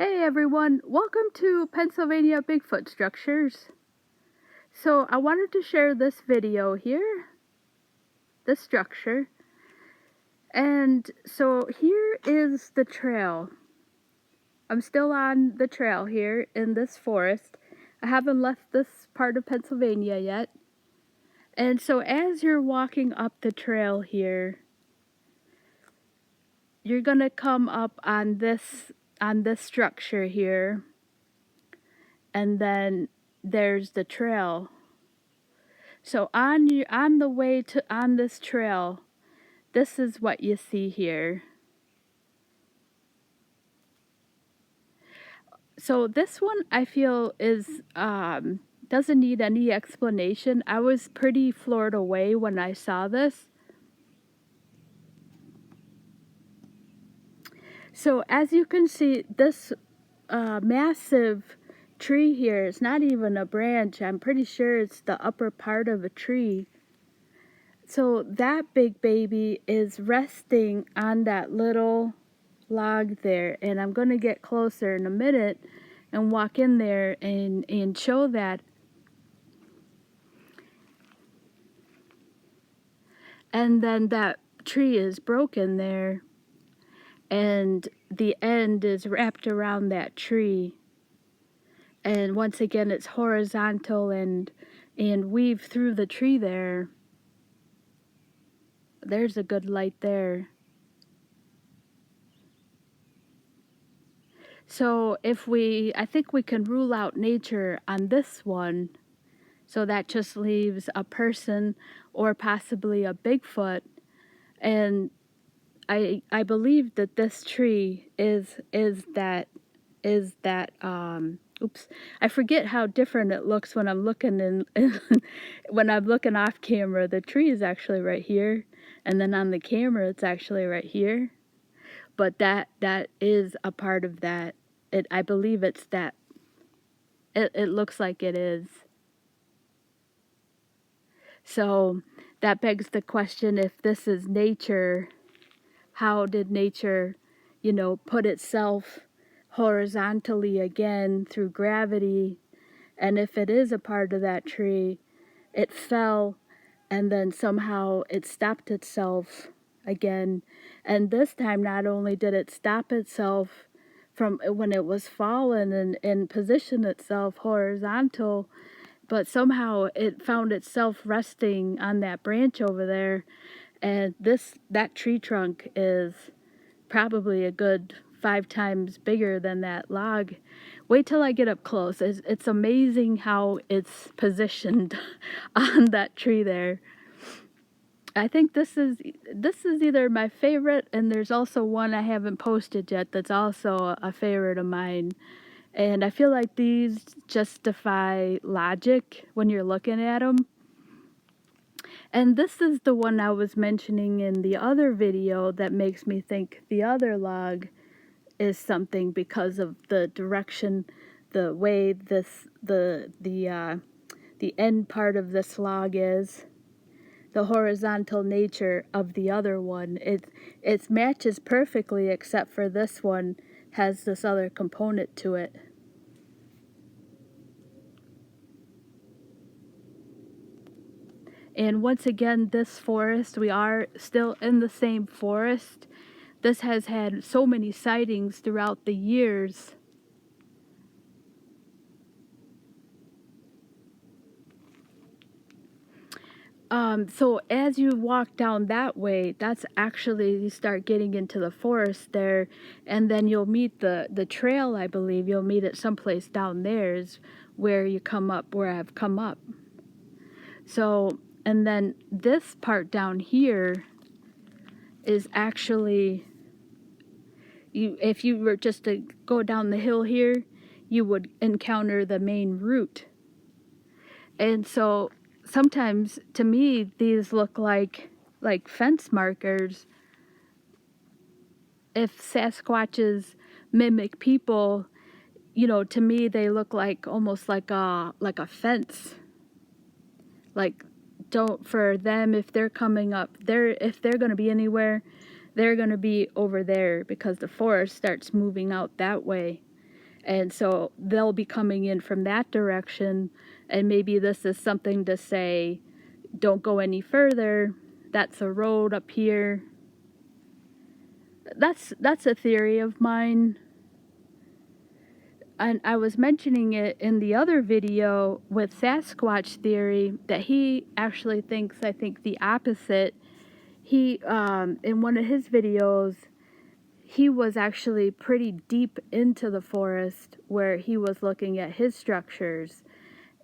Hey everyone, welcome to Pennsylvania Bigfoot Structures. So I wanted to share this video here, this structure. And so here is the trail. I'm still on the trail here in this forest. I haven't left this part of Pennsylvania yet. And so as you're walking up the trail here, you're gonna come up on this structure here. And then there's the trail. So on the way to on this trail, this is what you see here. So this one I feel is doesn't need any explanation. I was pretty floored away when I saw this. So as you can see, this massive tree here is not even a branch. I'm pretty sure it's the upper part of a tree. So that big baby is resting on that little log there, and I'm going to get closer in a minute and walk in there and show that. And then that tree is broken there, and the end is wrapped around that tree. And once again, it's horizontal and weave through the tree there. There's a good light there. So I think we can rule out nature on this one. So that just leaves a person or possibly a Bigfoot. And I believe that this tree is that oops, I forget how different it looks when I'm looking when I'm looking off camera. The tree is actually right here, and then on the camera it's actually right here. But that is a part of that. I believe it's that. It looks like it is. So that begs the question, if this is nature, how did nature, put itself horizontally again through gravity? And if it is a part of that tree, it fell and then somehow it stopped itself again. And this time, not only did it stop itself from when it was fallen and position itself horizontal, but somehow it found itself resting on that branch over there. And that tree trunk is probably a good 5 times bigger than that log. Wait till I get up close. It's amazing how it's positioned on that tree there. I think this is either my favorite, and there's also one I haven't posted yet that's also a favorite of mine. And I feel like these just defy logic when you're looking at them. And this is the one I was mentioning in the other video that makes me think the other log is something because of the direction, the way the end part of this log is, the horizontal nature of the other one. It matches perfectly, except for this one has this other component to it. And once again, this forest, we are still in the same forest. This has had so many sightings throughout the years. So as you walk down that way, that's actually, you start getting into the forest there, and then you'll meet the trail, I believe. You'll meet it someplace down there is where you come up, where I've come up. So, and then this part down here is actually, if you were just to go down the hill here, you would encounter the main route. And so sometimes, to me, these look like fence markers. If Sasquatches mimic people, to me they look like almost like a fence. Like, for them, if they're coming up, if they're going to be anywhere, they're going to be over there, because the forest starts moving out that way. And so they'll be coming in from that direction, and maybe this is something to say, don't go any further. That's a road up here. That's a theory of mine. And I was mentioning it in the other video with Sasquatch theory that he actually thinks, I think, the opposite. He in one of his videos, he was actually pretty deep into the forest where he was looking at his structures.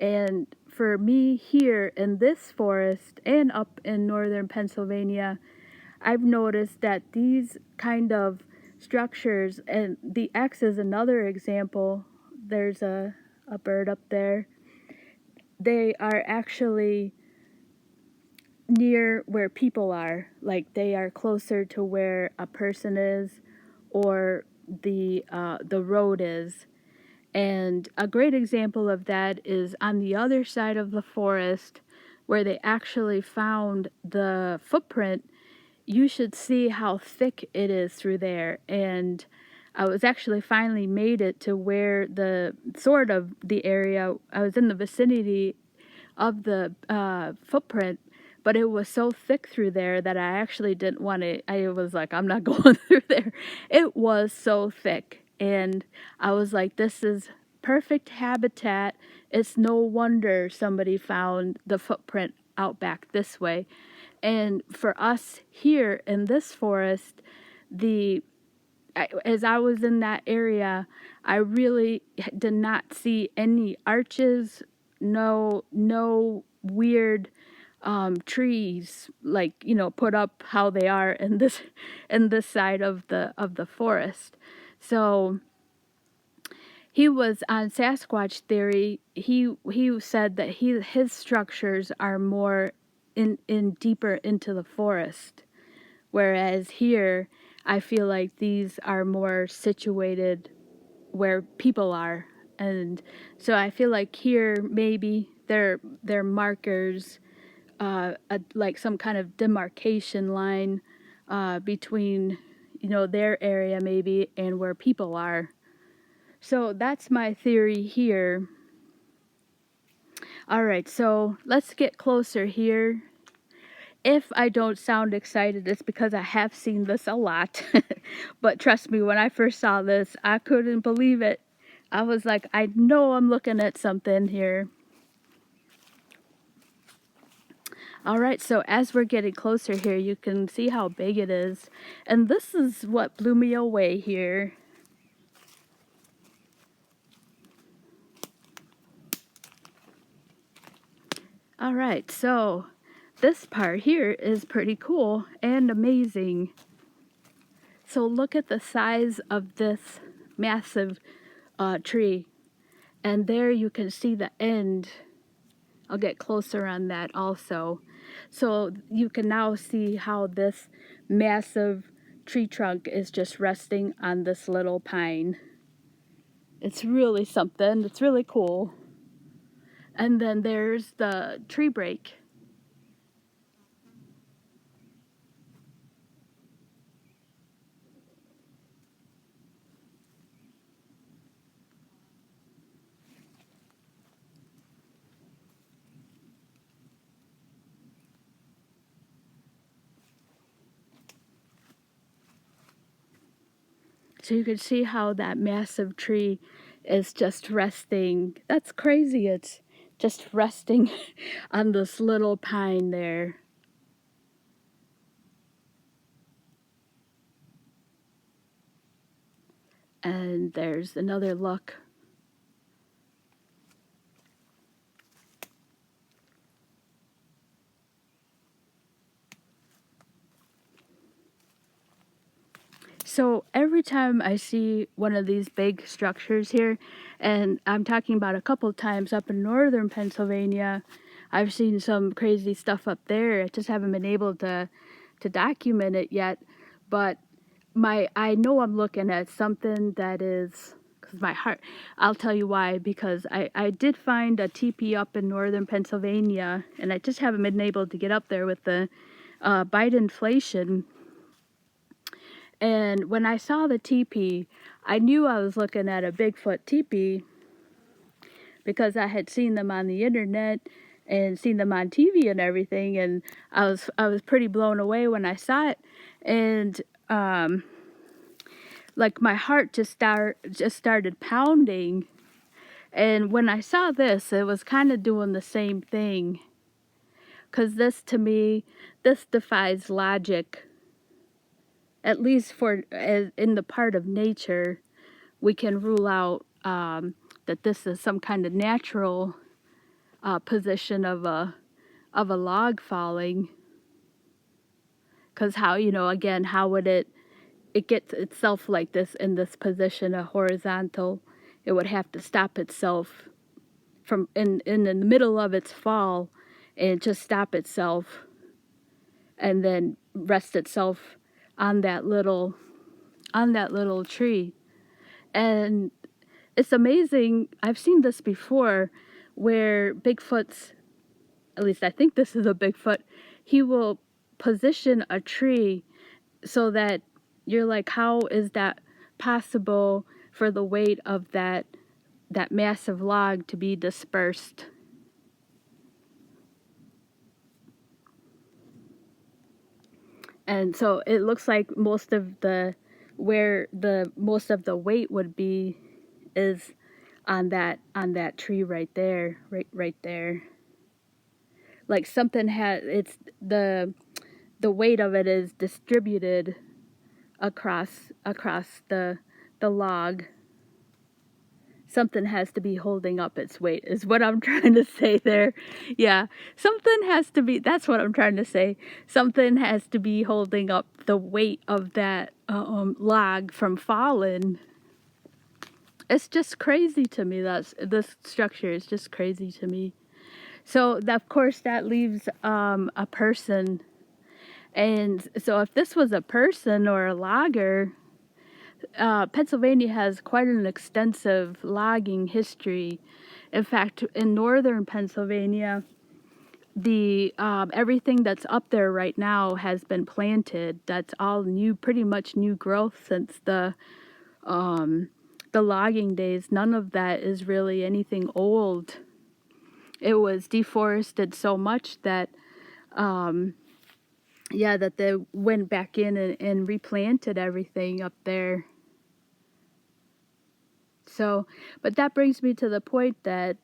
And for me here in this forest and up in northern Pennsylvania, I've noticed that these kind of structures, and the X is another example. There's a bird up there. They are actually near where people are. Like they are closer to where a person is or the road is. And a great example of that is on the other side of the forest where they actually found the footprint. You should see how thick it is through there. And I was actually finally made it to where the sort of the area, I was in the vicinity of the footprint, but it was so thick through there that I actually didn't want to. I was like, I'm not going through there. It was so thick. And I was like, this is perfect habitat. It's no wonder somebody found the footprint out back this way. And for us here in this forest, as I was in that area, I really did not see any arches, no weird trees, like, put up how they are in this side of the forest. So he was on Sasquatch theory. He said that his structures are more in deeper into the forest, whereas here I feel like these are more situated where people are. And so I feel like here maybe they're markers, like some kind of demarcation line between their area maybe and where people are. So that's my theory here. All right, so let's get closer here. If I don't sound excited, it's because I have seen this a lot. But trust me, when I first saw this, I couldn't believe it. I was like, I know I'm looking at something here. All right, so as we're getting closer here, you can see how big it is. And this is what blew me away here. All right, so this part here is pretty cool and amazing. So look at the size of this massive tree. And there you can see the end. I'll get closer on that also. So you can now see how this massive tree trunk is just resting on this little pine. It's really something. It's really cool. And then there's the tree break. So you can see how that massive tree is just resting. That's crazy. It's just resting on this little pine there. And there's another look. So every time I see one of these big structures here, and I'm talking about a couple times up in northern Pennsylvania, I've seen some crazy stuff up there. I just haven't been able to document it yet. But I know I'm looking at something that is, because my heart, I'll tell you why, because I did find a teepee up in northern Pennsylvania, and I just haven't been able to get up there with the Biden inflation. And when I saw the teepee, I knew I was looking at a Bigfoot teepee because I had seen them on the internet and seen them on TV and everything, and I was pretty blown away when I saw it, and like my heart just started pounding. And when I saw this, it was kind of doing the same thing, because this, to me, this defies logic. At least in the part of nature, we can rule out that this is some kind of natural position of a log falling. Because how, again, how would it gets itself like this in this position, a horizontal? It would have to stop itself from in the middle of its fall, and just stop itself, and then rest itself on that little tree. And it's amazing. I've seen this before, where Bigfoot's, at least I think this is a Bigfoot, he will position a tree so that you're like, how is that possible for the weight of that massive log to be dispersed? And so it looks like most of the weight would be is on that tree right there, right there. Like something has, it's the weight of it is distributed across the log. Something has to be holding up its weight, is what I'm trying to say there. Yeah, something has to be, that's what I'm trying to say. Something has to be holding up the weight of that log from falling. It's just crazy to me. This structure is just crazy to me. So, of course, that leaves a person. And so if this was a person or a logger, Pennsylvania has quite an extensive logging history. In fact, in northern Pennsylvania, the everything that's up there right now has been planted. That's all new, pretty much new growth since the logging days. None of that is really anything old. It was deforested so much that that they went back in and replanted everything up there. So, but that brings me to the point that,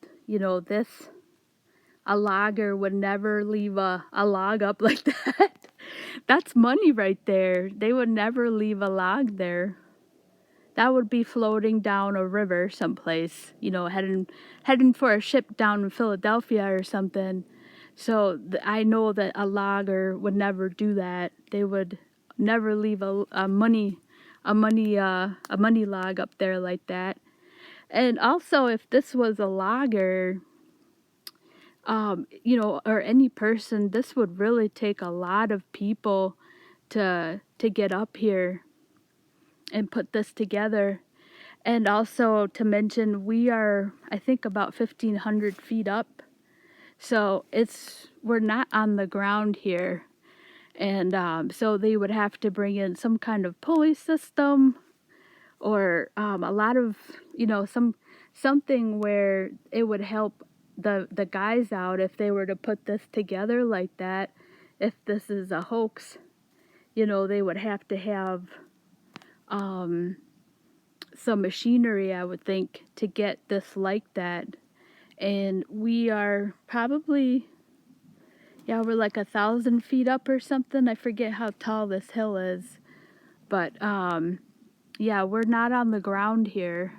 a logger would never leave a log up like that. That's money right there. They would never leave a log there. That would be floating down a river someplace, heading for a ship down in Philadelphia or something. So I know that a logger would never do that. They would never leave a money log up there like that. And also, if this was a logger, or any person, this would really take a lot of people to get up here and put this together. And also to mention, we are, I think, about 1,500 feet up. So we're not on the ground here. And so they would have to bring in some kind of pulley system, or a lot of, something where it would help the guys out if they were to put this together like that. If this is a hoax, they would have to have some machinery, I would think, to get this like that. And we are probably, we're like 1,000 feet up or something. I forget how tall this hill is, but we're not on the ground here.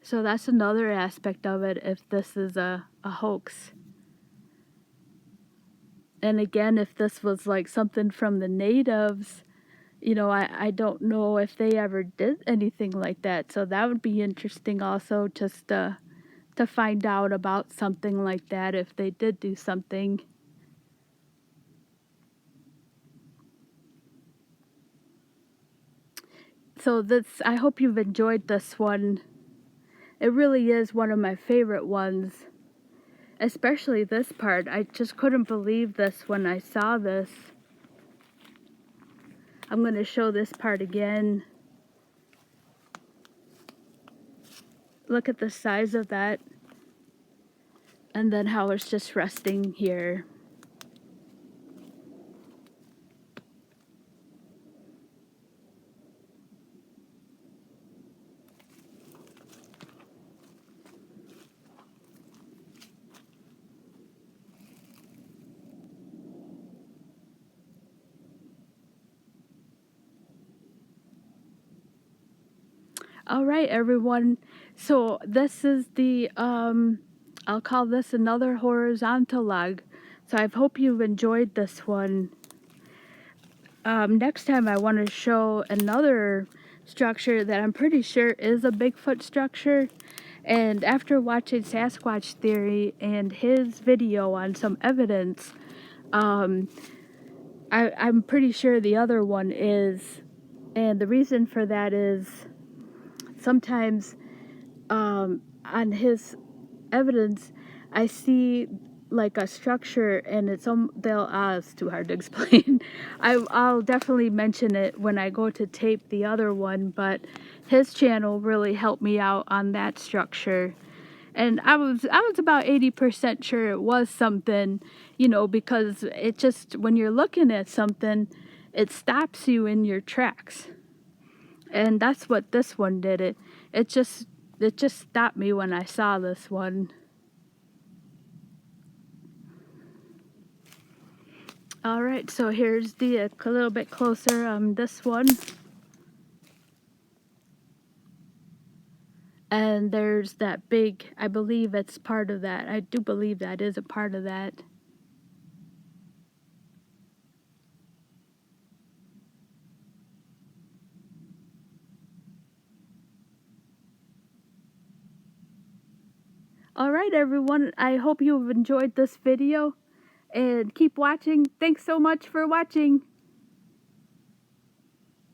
So that's another aspect of it, if this is a hoax. And again, if this was like something from the natives, I don't know if they ever did anything like that. So that would be interesting also, just to find out about something like that, if they did do something. So I hope you've enjoyed this one. It really is one of my favorite ones, especially this part. I just couldn't believe this when I saw this. I'm going to show this part again. Look at the size of that. And then how it's just resting here. All right, everyone. So this is the, I'll call this another horizontal log. So I hope you've enjoyed this one. Next time I want to show another structure that I'm pretty sure is a Bigfoot structure. And after watching Sasquatch Theory and his video on some evidence, I'm pretty sure the other one is. And the reason for that is sometimes on his evidence, I see like a structure and it's it's too hard to explain. I'll definitely mention it when I go to tape the other one, but his channel really helped me out on that structure. And I was about 80% sure it was something, you know, because it just, when you're looking at something, it stops you in your tracks. And that's what this one did. It just stopped me when I saw this one. All right, so here's the a little bit closer on this one. And there's that big, I believe it's part of that. I do believe that is a part of that. All right, everyone, I hope you've enjoyed this video and keep watching. Thanks so much for watching.